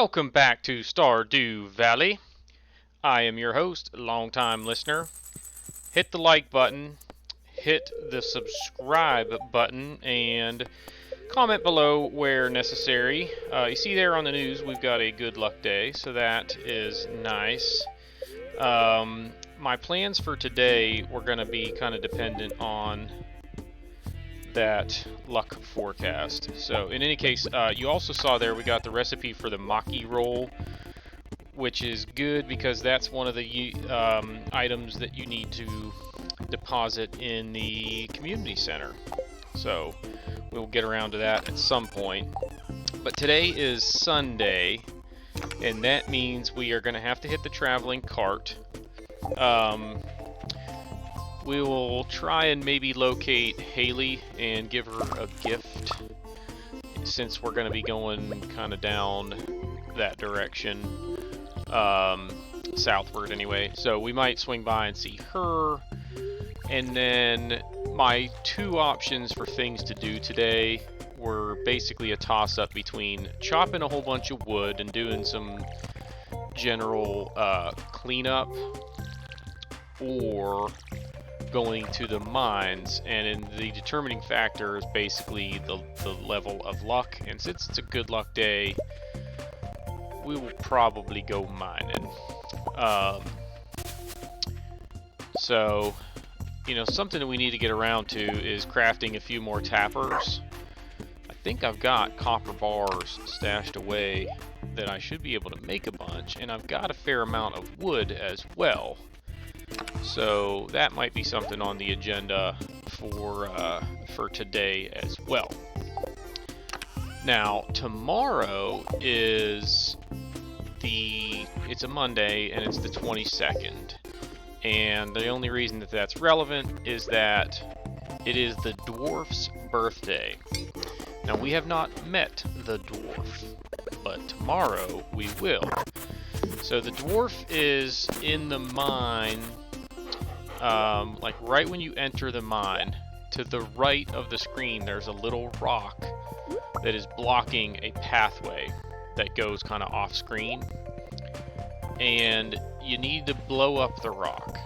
Welcome back to Stardew Valley. I am your host, longtime listener. Hit the like button, hit the subscribe button, and comment below where necessary. You see there on the news we've got a good luck day, so that is nice. My plans for today were going to be kind of dependent on that luck forecast. So in any case, you also saw there we got the recipe for the maki roll, which is good because that's one of the items that you need to deposit in the community center. So we'll get around to that at some point. But today is Sunday, and that means we are going to have to hit the traveling cart. We will try and maybe locate Haley and give her a gift, since we're going to be going kind of down that direction, southward anyway. So we might swing by and see her. And then my two options for things to do today were basically a toss-up between chopping a whole bunch of wood and doing some general cleanup, or going to the mines, and the determining factor is basically the level of luck. And since it's a good luck day, we will probably go mining. So, you know, something that we need to get around to is crafting a few more tappers. I think I've got copper bars stashed away that I should be able to make a bunch, and I've got a fair amount of wood as well. So that might be something on the agenda for today as well. Now tomorrow is it's a Monday, and it's the 22nd. And the only reason that that's relevant is that it is the dwarf's birthday. Now we have not met the dwarf, but tomorrow we will. So the dwarf is in the mine, like right when you enter the mine. To the right of the screen there's a little rock that is blocking a pathway that goes kind of off screen. And you need to blow up the rock.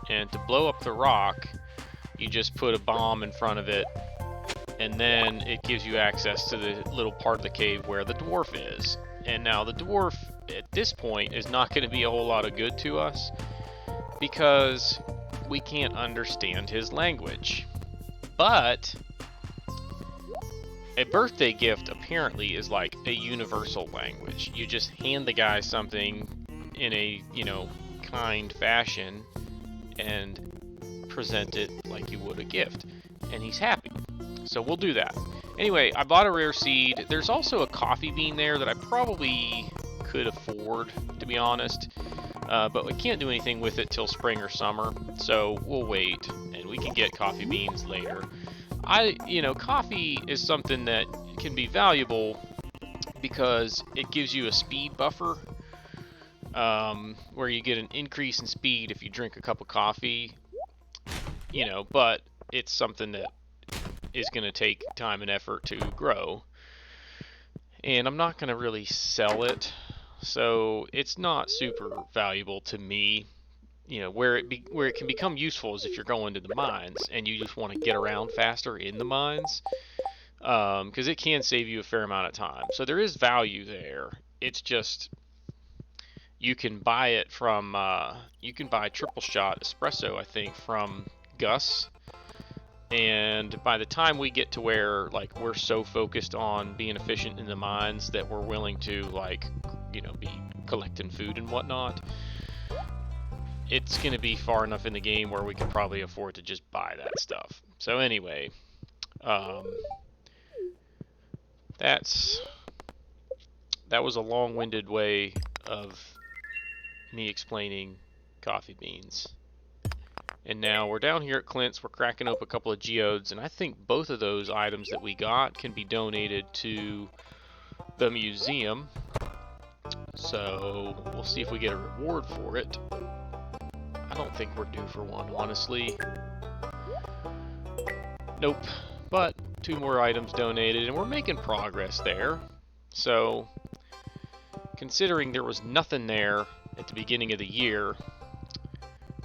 And to blow up the rock, you just put a bomb in front of it, and then it gives you access to the little part of the cave where the dwarf is. And now the dwarf at this point is not going to be a whole lot of good to us, because we can't understand his language. But a birthday gift apparently is like a universal language. You just hand the guy something in a, kind fashion and present it like you would a gift, and he's happy. So we'll do that. Anyway, I bought a rare seed. There's also a coffee bean there that I probably could afford, to be honest, but we can't do anything with it till spring or summer, so we'll wait, and we can get coffee beans later. Coffee is something that can be valuable because it gives you a speed buffer, where you get an increase in speed if you drink a cup of coffee, but it's something that is going to take time and effort to grow, and I'm not going to really sell it, so it's not super valuable to me. Where it can become useful is if you're going to the mines and you just want to get around faster in the mines, because it can save you a fair amount of time. So there is value there. It's just you can buy it from you can buy triple shot espresso, I think, from Gus. And by the time we get to where we're so focused on being efficient in the mines that we're willing to be collecting food and whatnot, it's going to be far enough in the game where we could probably afford to just buy that stuff. So anyway, that was a long-winded way of me explaining coffee beans. And now we're down here at Clint's, we're cracking up a couple of geodes, and I think both of those items that we got can be donated to the museum. So we'll see if we get a reward for it. I don't think we're due for one, honestly. Nope. But 2 more items donated, and we're making progress there. So considering there was nothing there at the beginning of the year,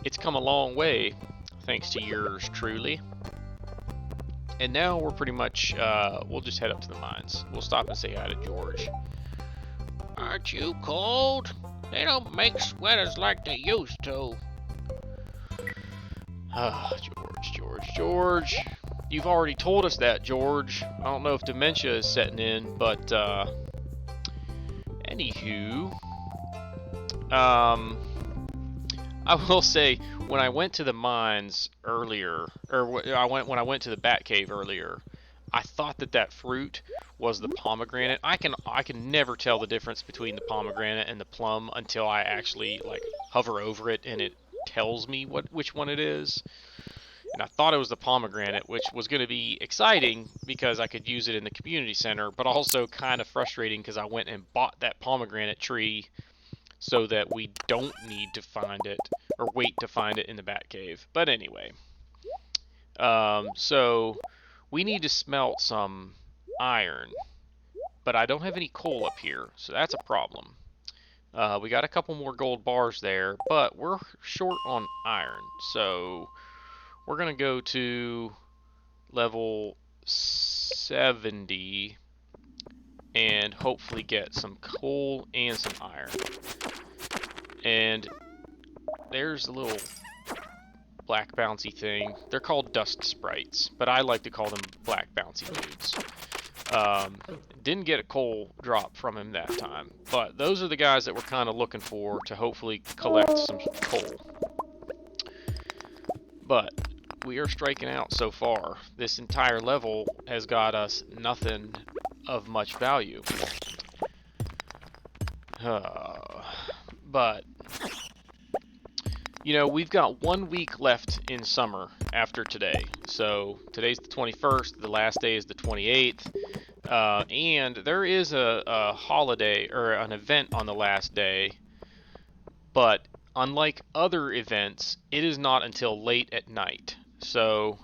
it's come a long way, thanks to yours truly. And now we're pretty much, we'll just head up to the mines. We'll stop and say hi to George. Aren't you cold? They don't make sweaters like they used to. Ah, George. You've already told us that, George. I don't know if dementia is setting in, but, anywho, I will say, when I went to the mines earlier, or when I went to the bat cave earlier, I thought that fruit was the pomegranate. I can never tell the difference between the pomegranate and the plum until I actually like hover over it and it tells me which one it is. And I thought it was the pomegranate, which was going to be exciting because I could use it in the community center, but also kind of frustrating because I went and bought that pomegranate tree so that we don't need to find it or wait to find it in the bat cave. But anyway, so we need to smelt some iron, but I don't have any coal up here, so that's a problem. We got a couple more gold bars there, but we're short on iron, so we're gonna go to level 70 and hopefully get some coal and some iron. And there's a little black bouncy thing. They're called dust sprites, but I like to call them black bouncy dudes. Didn't get a coal drop from him that time, but those are the guys that we're kind of looking for to hopefully collect some coal. But we are striking out so far. This entire level has got us nothing of much value. But, you know, we've got 1 week left in summer after today. So today's the 21st, the last day is the 28th, and there is a holiday or an event on the last day, but unlike other events, it is not until late at night. So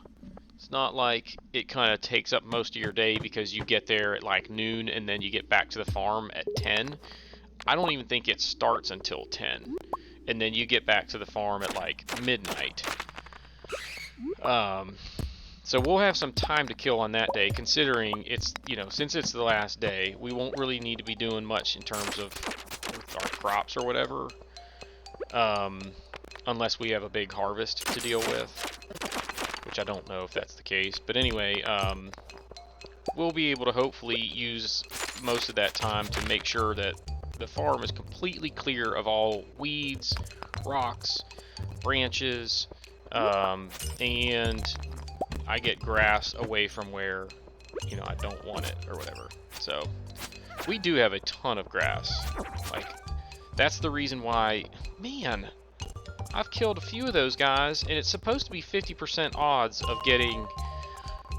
it's not like it kind of takes up most of your day because you get there at like noon and then you get back to the farm at 10. I don't even think it starts until 10. And then you get back to the farm at like midnight. So we'll have some time to kill on that day, considering it's, you know, since it's the last day, we won't really need to be doing much in terms of our crops or whatever. Unless we have a big harvest to deal with, which I don't know if that's the case. But anyway, we'll be able to hopefully use most of that time to make sure that the farm is completely clear of all weeds, rocks, branches, and I get grass away from where, you know, I don't want it or whatever. So we do have a ton of grass. Like, that's the reason why, man, I've killed a few of those guys, and it's supposed to be 50% odds of getting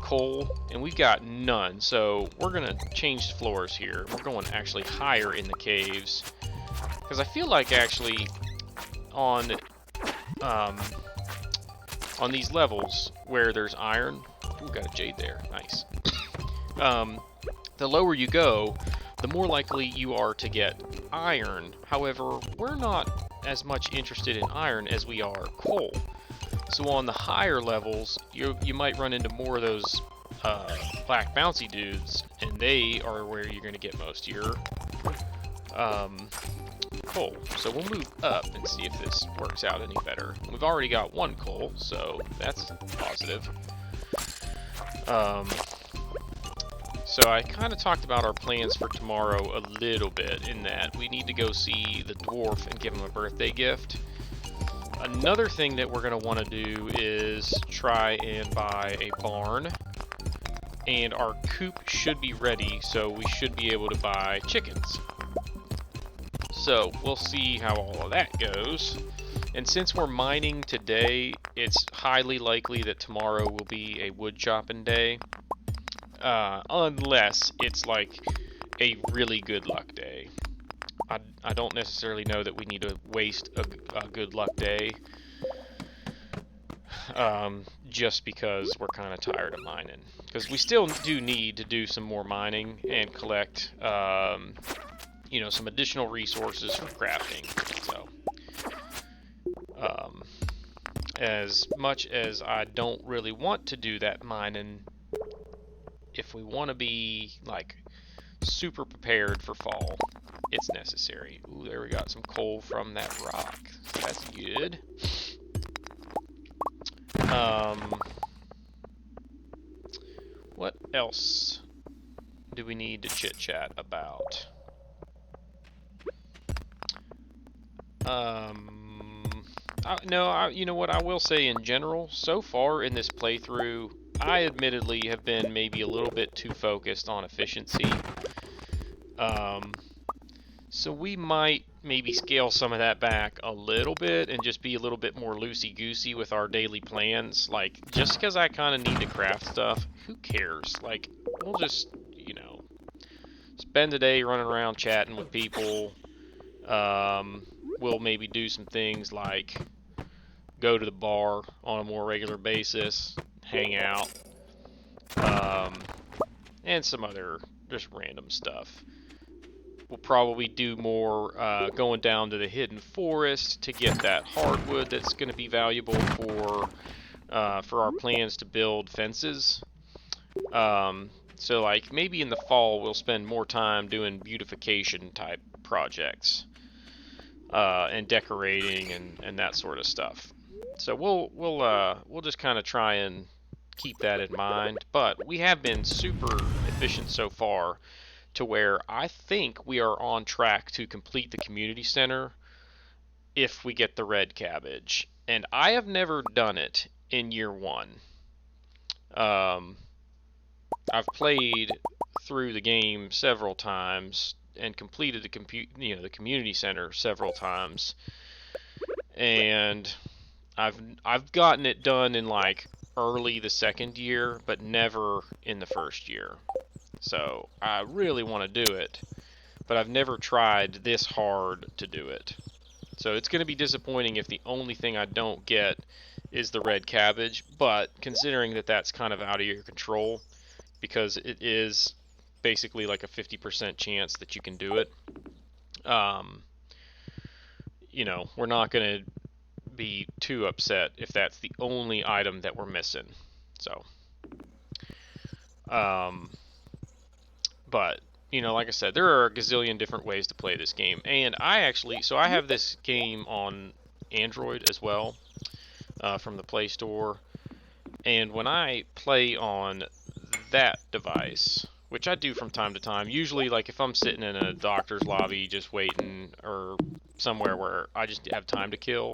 coal, and we've got none. So we're gonna change floors here. We're going actually higher in the caves, because I feel like actually on these levels where there's iron, ooh, got a jade there, nice. The lower you go, the more likely you are to get iron. However, we're not as much interested in iron as we are coal. So on the higher levels, you might run into more of those black bouncy dudes, and they are where you're going to get most of your coal. So we'll move up and see if this works out any better. We've already got 1 coal, so that's positive. So I kind of talked about our plans for tomorrow a little bit, in that we need to go see the dwarf and give him a birthday gift. Another thing that we're going to want to do is try and buy a barn, and our coop should be ready, so we should be able to buy chickens. So we'll see how all of that goes. And since we're mining today, it's highly likely that tomorrow will be a wood chopping day. Unless it's like a really good luck day. I don't necessarily know that we need to waste a good luck day. Just because we're kind of tired of mining. Because we still do need to do some more mining and collect you know, some additional resources for crafting. So, as much as I don't really want to do that mining, if we want to be like super prepared for fall, it's necessary. Ooh, there we got some coal from that rock. That's good. What else do we need to chit chat about? No, you know what I will say in general, so far in this playthrough, I admittedly have been maybe a little bit too focused on efficiency. So we might maybe scale some of that back a little bit and just be a little bit more loosey-goosey with our daily plans. Like, just because I kind of need to craft stuff, who cares? Like, we'll just, you know, spend the day running around chatting with people. We'll maybe do some things like go to the bar on a more regular basis, hang out, and some other just random stuff. We'll probably do more going down to the hidden forest to get that hardwood that's going to be valuable for our plans to build fences. So like maybe in the fall we'll spend more time doing beautification type projects and decorating and that sort of stuff. So we'll just kind of try and keep that in mind. But we have been super efficient so far, to where I think we are on track to complete the community center if we get the red cabbage. And I have never done it in year one. I've played through the game several times and completed the community center several times, and I've gotten it done in like early the second year, but never in the first year. So I really want to do it, but I've never tried this hard to do it. So it's going to be disappointing if the only thing I don't get is the red cabbage, but considering that that's kind of out of your control, because it is basically like a 50% chance that you can do it, you know, we're not going to be too upset if that's the only item that we're missing. So, but you know, like I said, there are a gazillion different ways to play this game, and I have this game on Android as well, from the Play Store, and when I play on that device, which I do from time to time, usually like if I'm sitting in a doctor's lobby just waiting, or somewhere where I just have time to kill,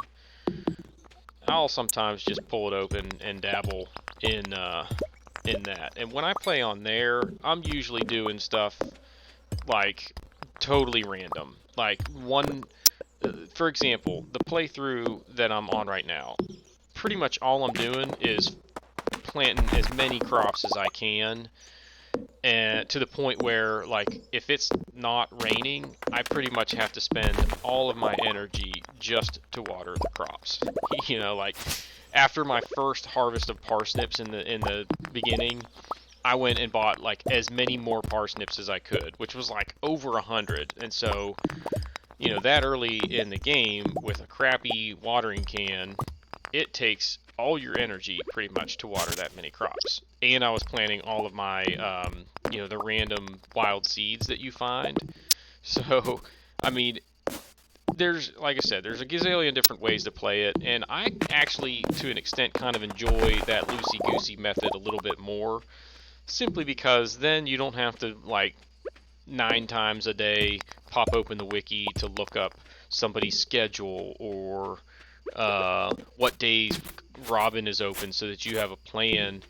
I'll sometimes just pull it open and dabble in that. And when I play on there, I'm usually doing stuff like totally random. Like for example, the playthrough that I'm on right now, pretty much all I'm doing is planting as many crops as I can, and to the point where, like, if it's not raining, I pretty much have to spend all of my energy just to water the crops. You know, like after my first harvest of parsnips in the beginning, I went and bought like as many more parsnips as I could, which was like over 100. And so, you know, that early in the game with a crappy watering can, it takes all your energy pretty much to water that many crops. And I was planting all of my, you know, the random wild seeds that you find. So, I mean, like I said, there's a gazillion different ways to play it, and I actually, to an extent, kind of enjoy that loosey-goosey method a little bit more, simply because then you don't have to, like, 9 times a day pop open the wiki to look up somebody's schedule or what days Robin is open, so that you have a plan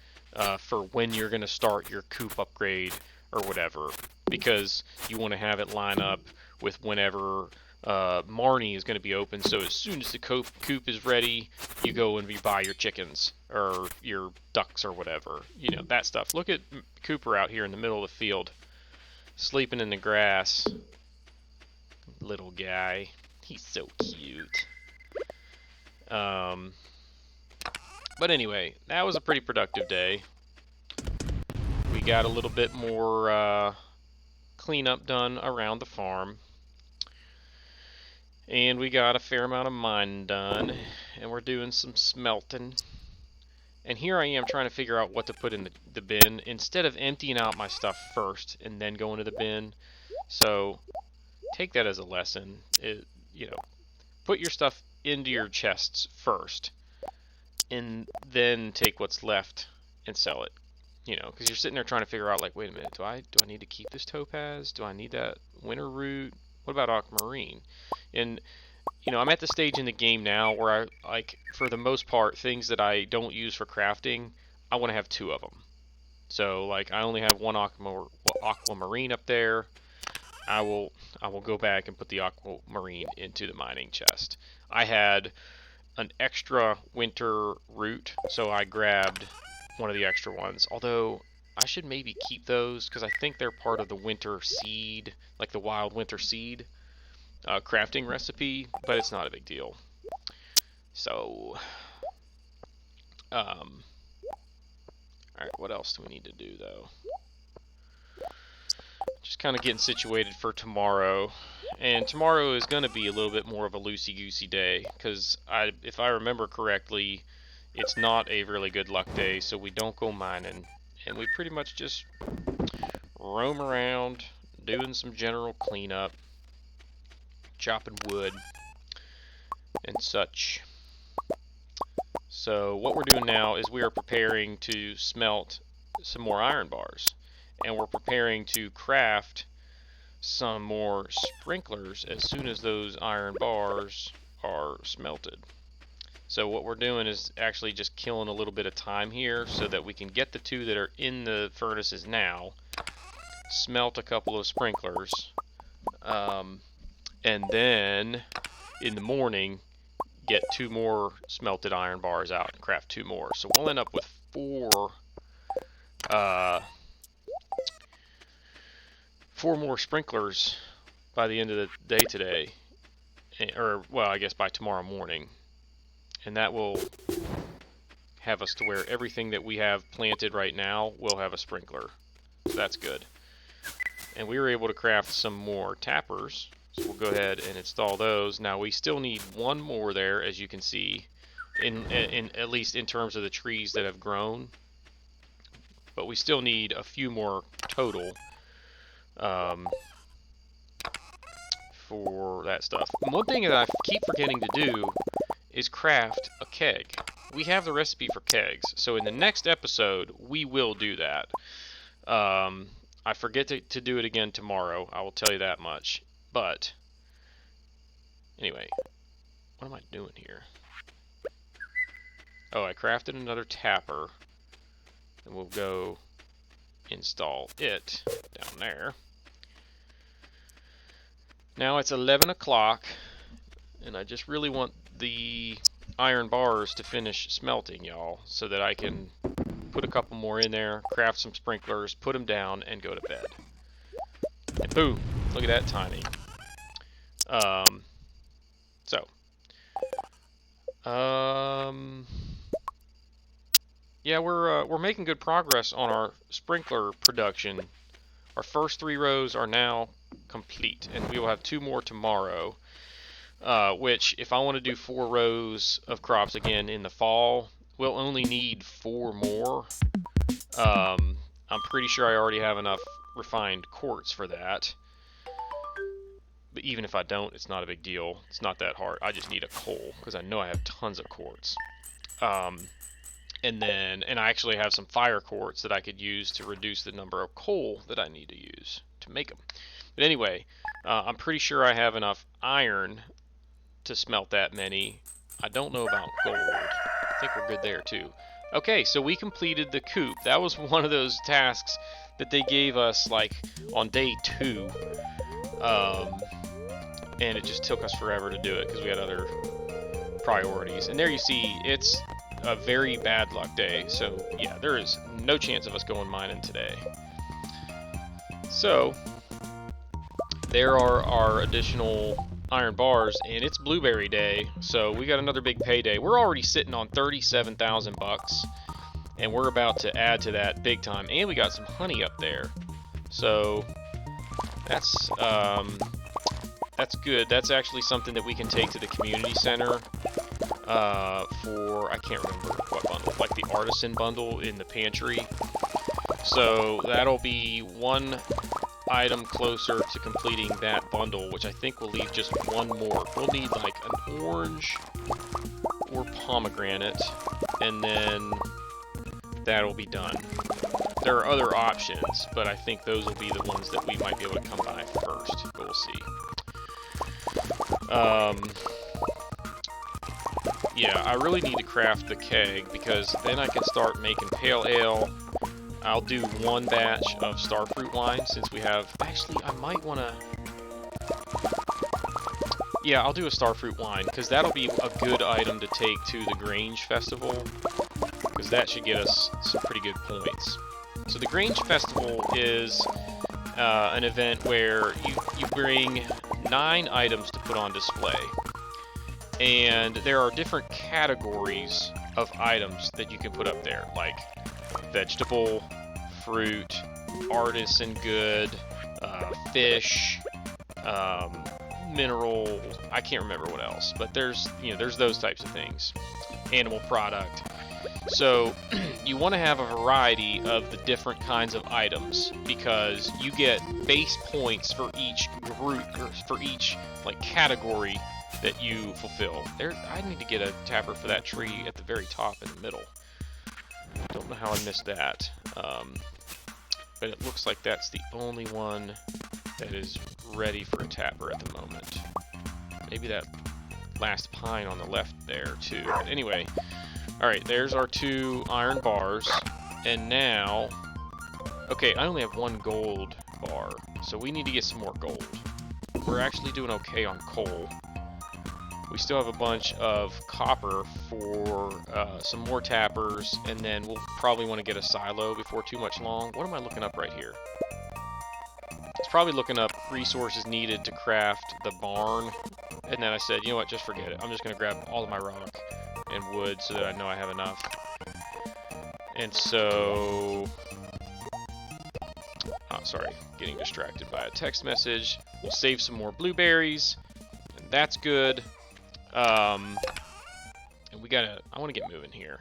for when you're going to start your coop upgrade or whatever, because you want to have it line up with whenever Marnie is going to be open. So as soon as the coop is ready, you go and you buy your chickens or your ducks or whatever, you know, that stuff. Look at Cooper out here in the middle of the field, sleeping in the grass. Little guy, he's so cute. But anyway, that was a pretty productive day. We got a little bit more cleanup done around the farm. And we got a fair amount of mining done, and we're doing some smelting. And here I am trying to figure out what to put in the bin instead of emptying out my stuff first and then going to the bin. So take that as a lesson. You know, put your stuff into your chests first, and then take what's left and sell it. You know, because you're sitting there trying to figure out, like, wait a minute, do I need to keep this topaz? Do I need that winter root? What about aquamarine? And you know, I'm at the stage in the game now where I, like, for the most part, things that I don't use for crafting, I want to have 2 of them. So, like, I only have one aquamarine up there. I will go back and put the aquamarine into the mining chest. I had an extra winter root, so I grabbed one of the extra ones. Although I should maybe keep those because I think they're part of the winter seed, like the wild winter seed crafting recipe, but it's not a big deal. So, alright, what else do we need to do, though? Just kind of getting situated for tomorrow. And tomorrow is going to be a little bit more of a loosey-goosey day, because if I remember correctly, it's not a really good luck day, so we don't go mining. And we pretty much just roam around, doing some general cleanup, chopping wood, and such. So what we're doing now is we are preparing to smelt some more iron bars, and we're preparing to craft some more sprinklers as soon as those iron bars are smelted. So what we're doing is actually just killing a little bit of time here so that we can get the 2 that are in the furnaces now, smelt a couple of sprinklers, and then in the morning get 2 more smelted iron bars out and craft 2 more. So we'll end up with 4 more sprinklers by the end of the day today, or well, I guess by tomorrow morning, and that will have us to where everything that we have planted right now will have a sprinkler. So that's good. And we were able to craft some more tappers, so we'll go ahead and install those. Now we still need 1 more there, as you can see, in at least in terms of the trees that have grown, but we still need a few more total for that stuff. One thing that I keep forgetting to do is craft a keg. We have the recipe for kegs, so in the next episode we will do that. I forget to do it again tomorrow, I will tell you that much. But anyway, what am I doing here? Oh, I crafted another tapper, and we'll go install it down there. Now it's 11 o'clock, and I just really want the iron bars to finish smelting, y'all, so that I can put a couple more in there, craft some sprinklers, put them down, and go to bed. And boom! Look at that timing. Yeah, we're making good progress on our sprinkler production. Our first 3 rows are now complete, and we will have 2 more tomorrow. Which, if I want to do 4 rows of crops again in the fall, we'll only need 4 more. I'm pretty sure I already have enough refined quartz for that. But even if I don't, it's not a big deal. It's not that hard. I just need a coal, because I know I have tons of quartz. And I actually have some fire quartz that I could use to reduce the number of coal that I need to use to make them. But anyway, I'm pretty sure I have enough iron to smelt that many. I don't know about gold. I think we're good there too. Okay, so we completed the coop. That was one of those tasks that they gave us like on day 2. And it just took us forever to do it because we had other priorities. And there you see, it's a very bad luck day. So yeah, there is no chance of us going mining today. So there are our additional iron bars, and it's blueberry day, so we got another big payday. We're already sitting on 37,000 bucks, and we're about to add to that big time. And we got some honey up there, so that's that's good. That's actually something that we can take to the community center for, I can't remember what bundle, like the artisan bundle in the pantry. So that'll be one item closer to completing that bundle, which I think will leave just one more. We'll need like an orange or pomegranate, and then that'll be done. There are other options, but I think those will be the ones that we might be able to come by first. But we'll see. Yeah, I really need to craft the keg, because then I can start making pale ale. I'll do one batch of starfruit wine, since we have... Actually, I might want to... Yeah, I'll do a starfruit wine, because that'll be a good item to take to the Grange Festival, because that should get us some pretty good points. So the Grange Festival is an event where you bring 9 items to put on display. And there are different categories of items that you can put up there, like vegetable, fruit, artisan good, fish, mineral, I can't remember what else, but there's those types of things. Animal product. So you want to have a variety of the different kinds of items, because you get base points for each group, or for each like category that you fulfill. I need to get a tapper for that tree at the very top in the middle. Don't know how I missed that. But it looks like that's the only one that is ready for a tapper at the moment. Maybe that last pine on the left there too. But anyway, alright, there's our 2 iron bars. And now, okay, I only have 1 gold bar, so we need to get some more gold. We're actually doing okay on coal. We still have a bunch of copper for some more tappers, and then we'll probably want to get a silo before too much long. What am I looking up right here? It's probably looking up resources needed to craft the barn, and then I said, you know what, just forget it. I'm just going to grab all of my rock and wood so that I know I have enough. And so... Oh, sorry, getting distracted by a text message. We'll save some more blueberries, and that's good. And I want to get moving here.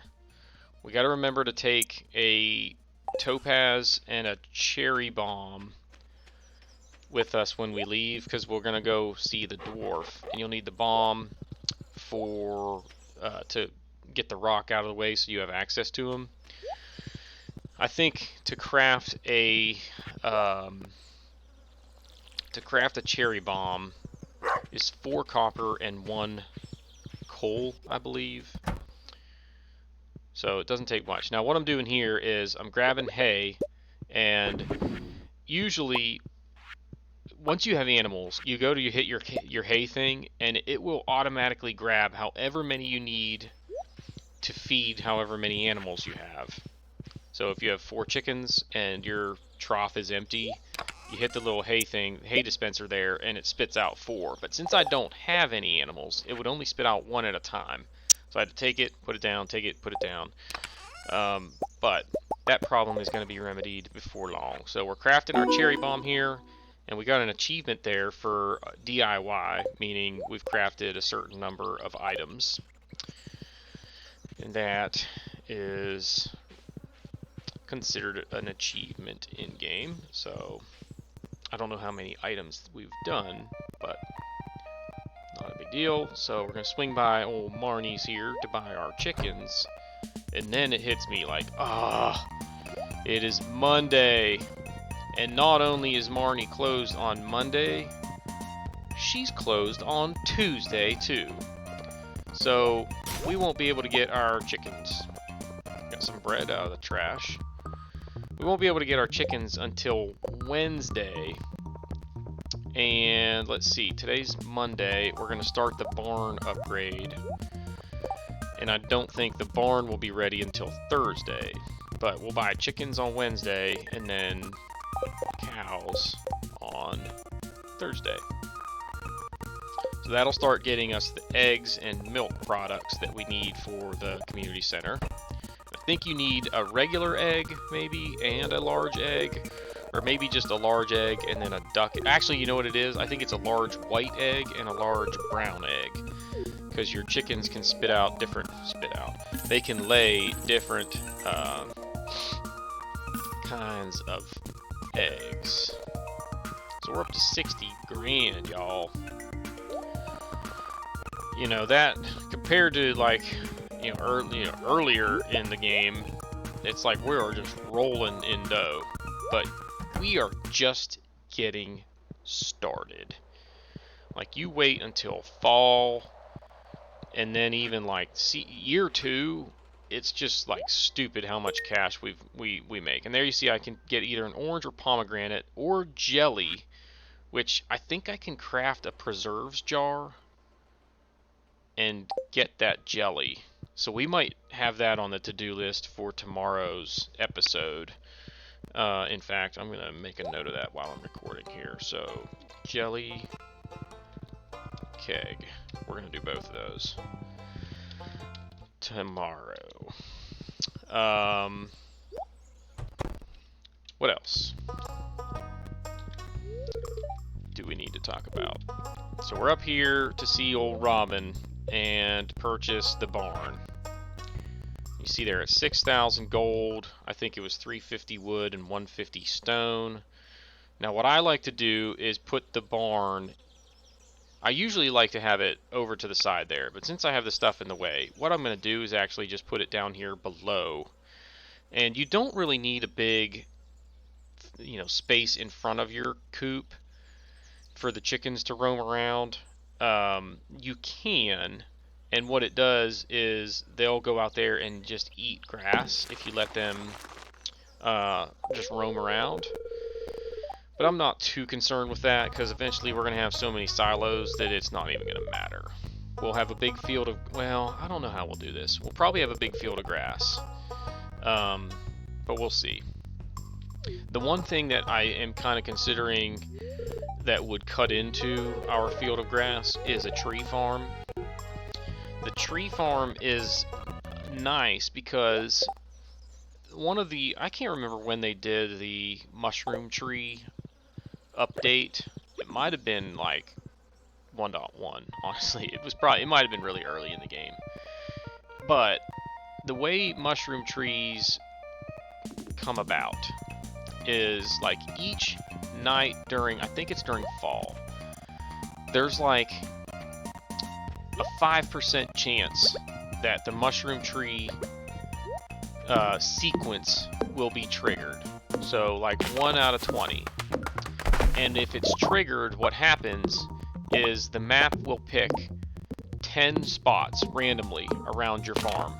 We gotta remember to take a topaz and a cherry bomb with us when we leave, because we're gonna go see the dwarf, and you'll need the bomb for to get the rock out of the way so you have access to him. I think to craft a cherry bomb is 4 copper and 1 coal, I believe. So it doesn't take much. Now what I'm doing here is I'm grabbing hay, and usually once you have animals, you go to hit your hay thing, and it will automatically grab however many you need to feed however many animals you have. So if you have 4 chickens and your trough is empty, you hit the little hay thing, hay dispenser there, and it spits out 4. But since I don't have any animals, it would only spit out 1 at a time. So I had to take it, put it down, take it, put it down. But that problem is going to be remedied before long. So we're crafting our cherry bomb here, and we got an achievement there for DIY, meaning we've crafted a certain number of items. And that is considered an achievement in-game. So I don't know how many items we've done, but not a big deal. So we're going to swing by old Marnie's here to buy our chickens. And then it hits me like, it is Monday. And not only is Marnie closed on Monday, she's closed on Tuesday too. So we won't be able to get our chickens. Got some bread out of the trash. We won't be able to get our chickens until Wednesday. And let's see, today's Monday. We're going to start the barn upgrade. And I don't think the barn will be ready until Thursday. But we'll buy chickens on Wednesday and then cows on Thursday. So that'll start getting us the eggs and milk products that we need for the community center. I think you need a regular egg, maybe, and a large egg, or maybe just a large egg and then a duck. Actually, you know what it is? I think it's a large white egg and a large brown egg, because your chickens can they can lay different kinds of eggs. So we're up to 60 grand, y'all. You know, that compared to like, earlier in the game, it's like we're just rolling in dough. But we are just getting started. Like, you wait until fall, and then even like year 2, it's just like stupid how much cash we make. And there you see I can get either an orange or pomegranate or jelly, which I think I can craft a preserves jar and get that jelly. So we might have that on the to-do list for tomorrow's episode. In fact, I'm going to make a note of that while I'm recording here. So, jelly, keg. We're going to do both of those tomorrow. What else do we need to talk about? So we're up here to see old Robin and purchase the barn. You see there at 6,000 gold. I think it was 350 wood and 150 stone. Now what I like to do is put the barn, I usually like to have it over to the side there, but since I have the stuff in the way, what I'm going to do is actually just put it down here below. And you don't really need a big, space in front of your coop for the chickens to roam around. You can, and what it does is they'll go out there and just eat grass if you let them just roam around. But I'm not too concerned with that, because eventually we're going to have so many silos that it's not even going to matter. We'll have a big field of, well, I don't know how we'll do this. We'll probably have a big field of grass, but we'll see. The one thing that I am kind of considering that would cut into our field of grass is a tree farm. The tree farm is nice because I can't remember when they did the mushroom tree update. It might have been like 1.1, honestly. It might have been really early in the game. But the way mushroom trees come about is like each night I think it's during fall, there's like a 5% chance that the mushroom tree sequence will be triggered. So like 1 out of 20. And if it's triggered, what happens is the map will pick 10 spots randomly around your farm.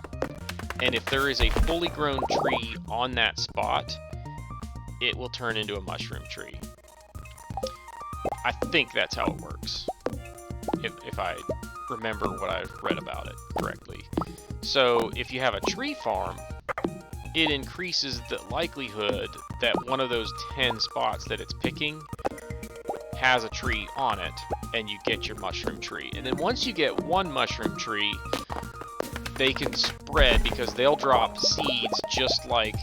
And if there is a fully grown tree on that spot, it will turn into a mushroom tree. I think that's how it works, if I remember what I've read about it correctly. So if you have a tree farm, it increases the likelihood that one of those 10 spots that it's picking has a tree on it, and you get your mushroom tree. And then once you get one mushroom tree, they can spread because they'll drop seeds just like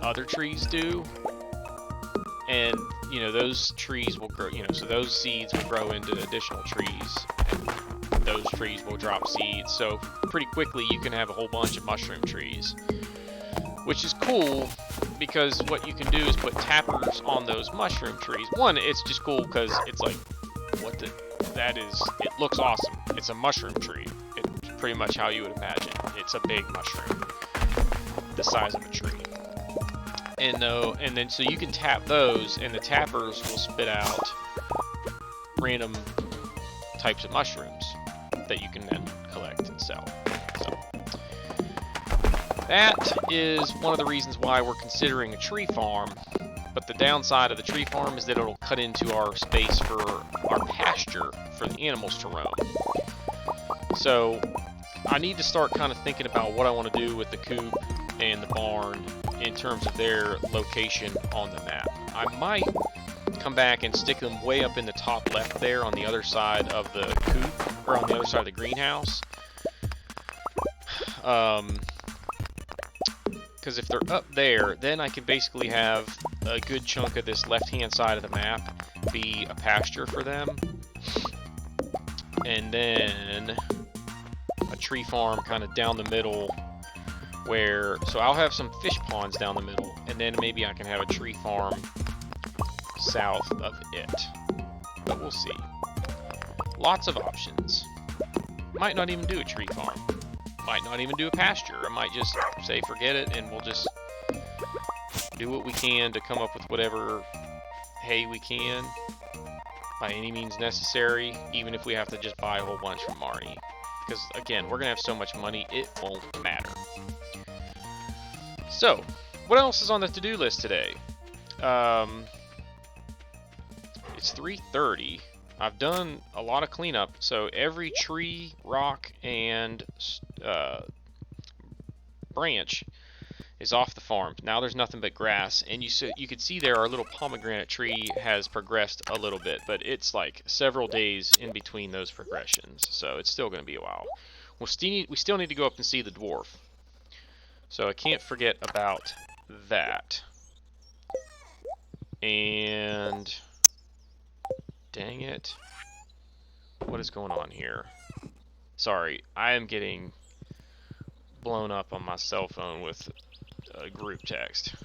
other trees do. And, those trees will grow, so those seeds will grow into additional trees, and those trees will drop seeds. So pretty quickly you can have a whole bunch of mushroom trees, which is cool because what you can do is put tappers on those mushroom trees. One, it's just cool because it's like, it looks awesome. It's a mushroom tree. It's pretty much how you would imagine. It's a big mushroom, the size of a tree. And then so you can tap those, and the tappers will spit out random types of mushrooms that you can then collect and sell. So that is one of the reasons why we're considering a tree farm. But the downside of the tree farm is that it'll cut into our space for our pasture for the animals to roam. So I need to start kind of thinking about what I want to do with the coop and the barn in terms of their location on the map. I might come back and stick them way up in the top left there on the other side of the coop, or on the other side of the greenhouse. Because if they're up there, then I can basically have a good chunk of this left-hand side of the map be a pasture for them. And then a tree farm kind of down the middle where, so I'll have some fish ponds down the middle, and then maybe I can have a tree farm south of it. But we'll see. Lots of options. Might not even do a tree farm. Might not even do a pasture. I might just say forget it and we'll just do what we can to come up with whatever hay we can by any means necessary, even if we have to just buy a whole bunch from Marnie. Because again, we're gonna have so much money, it won't matter. So, what else is on the to-do list today? It's 3:30. I've done a lot of cleanup, so every tree, rock, and branch is off the farm. Now there's nothing but grass, and you could see there our little pomegranate tree has progressed a little bit, but it's like several days in between those progressions, so it's still going to be a while. We still need to go up and see the dwarf, so I can't forget about that. And dang it, what is going on here? Sorry, I am getting blown up on my cell phone with a group text.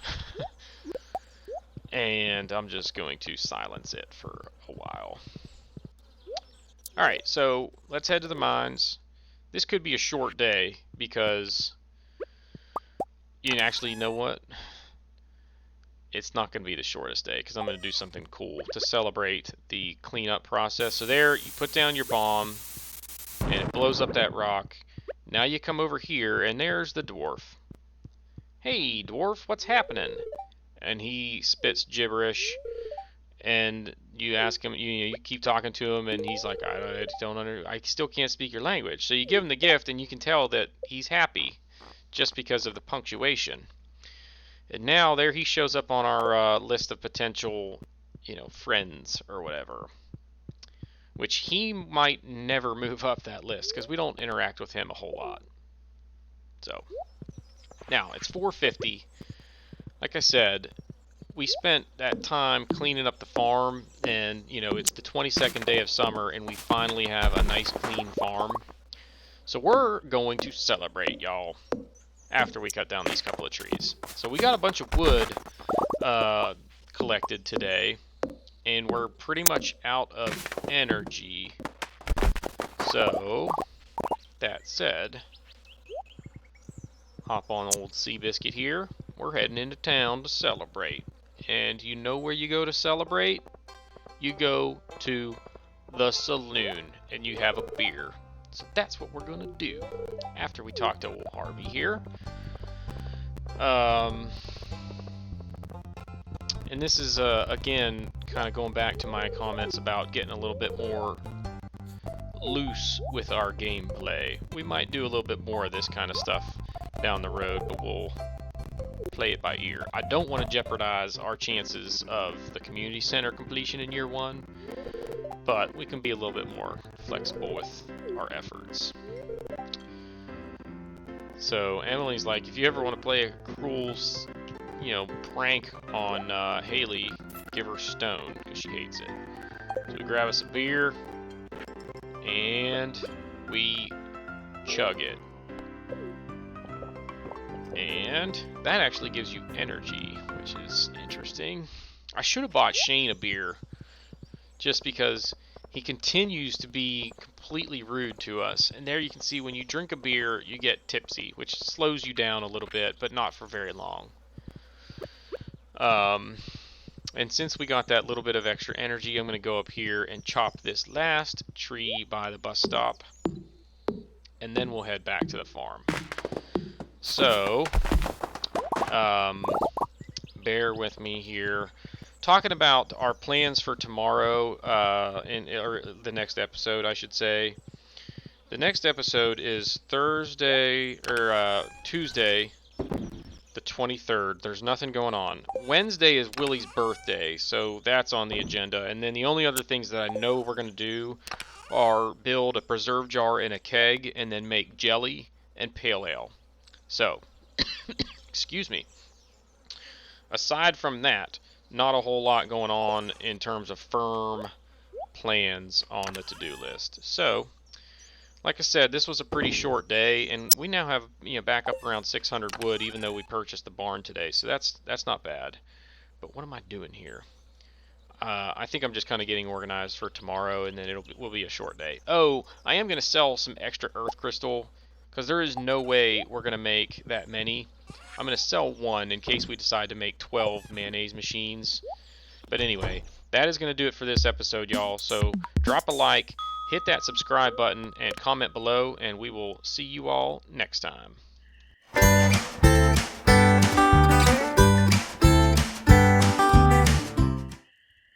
And I'm just going to silence it for a while. Alright, so let's head to the mines. This could be a short day because you actually know what? It's not going to be the shortest day because I'm going to do something cool to celebrate the cleanup process. So there, you put down your bomb and it blows up that rock. Now you come over here and there's the dwarf. Hey, dwarf, what's happening? And he spits gibberish, and you ask him, you keep talking to him, and he's like, I still can't speak your language. So you give him the gift, and you can tell that he's happy just because of the punctuation. And now there he shows up on our list of potential, friends or whatever. Which he might never move up that list because we don't interact with him a whole lot. So now it's 4:50. Like I said, we spent that time cleaning up the farm, and it's the 22nd day of summer, and we finally have a nice clean farm. So we're going to celebrate, y'all, after we cut down these couple of trees. So we got a bunch of wood collected today, and we're pretty much out of energy. So, that said, hop on old Seabiscuit here. We're heading into town to celebrate. And you know where you go to celebrate? You go to the saloon and you have a beer. So that's what we're going to do after we talk to old Harvey here. And this is, again, kind of going back to my comments about getting a little bit more loose with our gameplay. We might do a little bit more of this kind of stuff down the road, but we'll play it by ear. I don't want to jeopardize our chances of the community center completion in year one, but we can be a little bit more flexible with our efforts. So Emily's like, if you ever want to play a cruel, prank on Haley, give her stone, because she hates it. So we grab us a beer, and we chug it. And that actually gives you energy, which is interesting. I should have bought Shane a beer, just because he continues to be completely rude to us. And there you can see when you drink a beer, you get tipsy, which slows you down a little bit, but not for very long. And since we got that little bit of extra energy, I'm going to go up here and chop this last tree by the bus stop. And then we'll head back to the farm. So, bear with me here. Talking about our plans for tomorrow, or the next episode, I should say. The next episode is Tuesday, the 23rd. There's nothing going on. Wednesday is Willie's birthday, so that's on the agenda. And then the only other things that I know we're going to do are build a preserve jar in a keg, and then make jelly and pale ale. So, excuse me. Aside from that, not a whole lot going on in terms of firm plans on the to-do list. So, like I said, this was a pretty short day, and we now have back up around 600 wood, even though we purchased the barn today. So that's not bad. But what am I doing here? I think I'm just kind of getting organized for tomorrow, and then will be a short day. Oh, I am going to sell some extra earth crystal, because there is no way we're going to make that many. I'm going to sell one in case we decide to make 12 mayonnaise machines. But anyway, that is going to do it for this episode, y'all. So drop a like, hit that subscribe button, and comment below, and we will see you all next time.